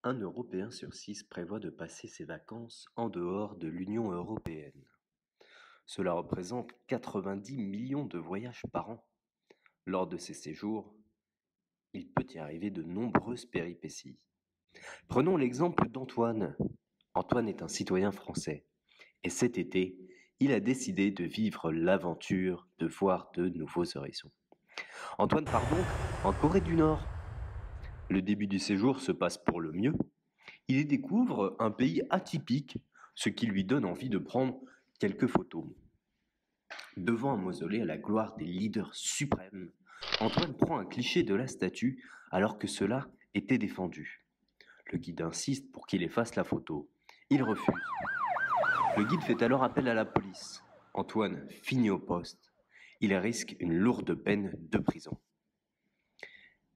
Un Européen sur 6 prévoit de passer ses vacances en dehors de l'Union européenne. Cela représente 90 millions de voyages par an. Lors de ces séjours, il peut y arriver de nombreuses péripéties. Prenons l'exemple d'Antoine. Antoine est un citoyen français et cet été, il a décidé de vivre l'aventure de voir de nouveaux horizons. Antoine part donc en Corée du Nord. Le début du séjour se passe pour le mieux. Il y découvre un pays atypique, ce qui lui donne envie de prendre quelques photos. Devant un mausolée à la gloire des leaders suprêmes, Antoine prend un cliché de la statue alors que cela était défendu. Le guide insiste pour qu'il efface la photo. Il refuse. Le guide fait alors appel à la police. Antoine finit au poste. Il risque une lourde peine de prison.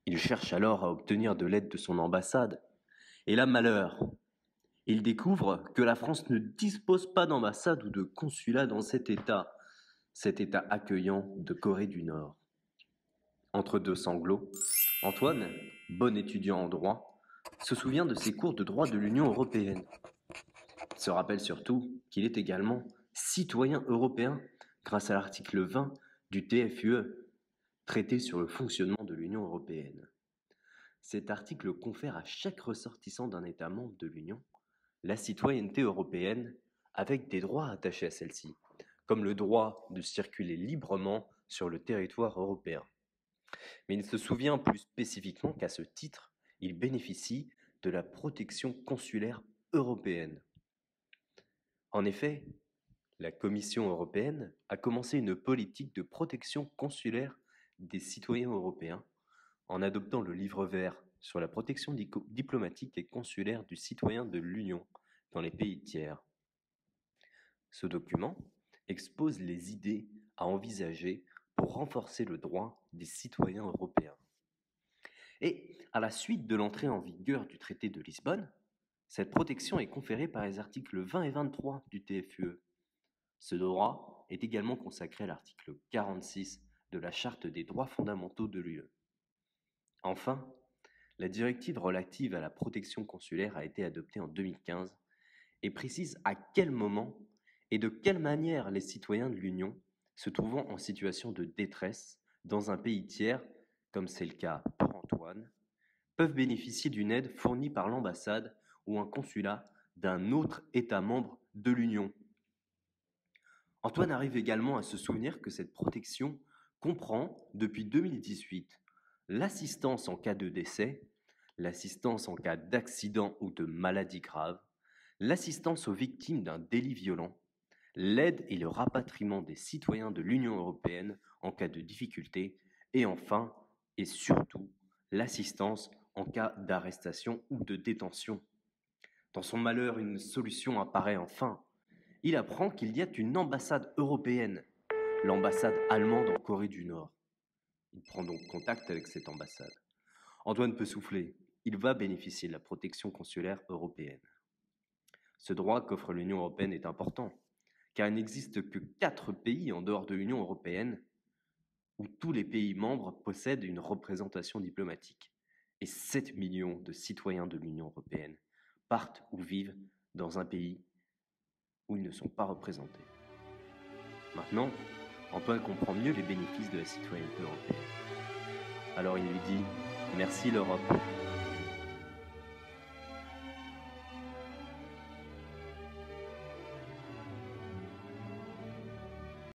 Il cherche alors à obtenir de l'aide de son ambassade. Et là, malheur, il découvre que la France ne dispose pas d'ambassade ou de consulat dans cet État accueillant de Corée du Nord. Entre deux sanglots, Antoine, bon étudiant en droit, se souvient de ses cours de droit de l'Union européenne. Il se rappelle surtout qu'il est également citoyen européen grâce à l'article 20 du TFUE, traité sur le fonctionnement de l'Union européenne. Cet article confère à chaque ressortissant d'un État membre de l'Union la citoyenneté européenne avec des droits attachés à celle-ci, comme le droit de circuler librement sur le territoire européen. Mais il se souvient plus spécifiquement qu'à ce titre, il bénéficie de la protection consulaire européenne. En effet, la Commission européenne a commencé une politique de protection consulaire des citoyens européens en adoptant le livre vert sur la protection diplomatique et consulaire du citoyen de l'Union dans les pays tiers. Ce document expose les idées à envisager pour renforcer le droit des citoyens européens. Et à la suite de l'entrée en vigueur du traité de Lisbonne, cette protection est conférée par les articles 20 et 23 du TFUE. Ce droit est également consacré à l'article 46 de la Charte des droits fondamentaux de l'UE. Enfin, la directive relative à la protection consulaire a été adoptée en 2015 et précise à quel moment et de quelle manière les citoyens de l'Union se trouvant en situation de détresse dans un pays tiers, comme c'est le cas pour Antoine, peuvent bénéficier d'une aide fournie par l'ambassade ou un consulat d'un autre État membre de l'Union. Antoine arrive également à se souvenir que cette protection comprend, depuis 2018, l'assistance en cas de décès, l'assistance en cas d'accident ou de maladie grave, l'assistance aux victimes d'un délit violent, l'aide et le rapatriement des citoyens de l'Union européenne en cas de difficulté, et enfin, et surtout, l'assistance en cas d'arrestation ou de détention. Dans son malheur, une solution apparaît enfin. Il apprend qu'il y a une ambassade européenne, l'ambassade allemande en Corée du Nord. Il prend donc contact avec cette ambassade. Antoine peut souffler, il va bénéficier de la protection consulaire européenne. Ce droit qu'offre l'Union européenne est important, car il n'existe que 4 pays en dehors de l'Union européenne où tous les pays membres possèdent une représentation diplomatique, et 7 millions de citoyens de l'Union européenne partent ou vivent dans un pays où ils ne sont pas représentés. Maintenant, Antoine comprend mieux les bénéfices de la citoyenneté européenne. Alors il lui dit « Merci l'Europe ».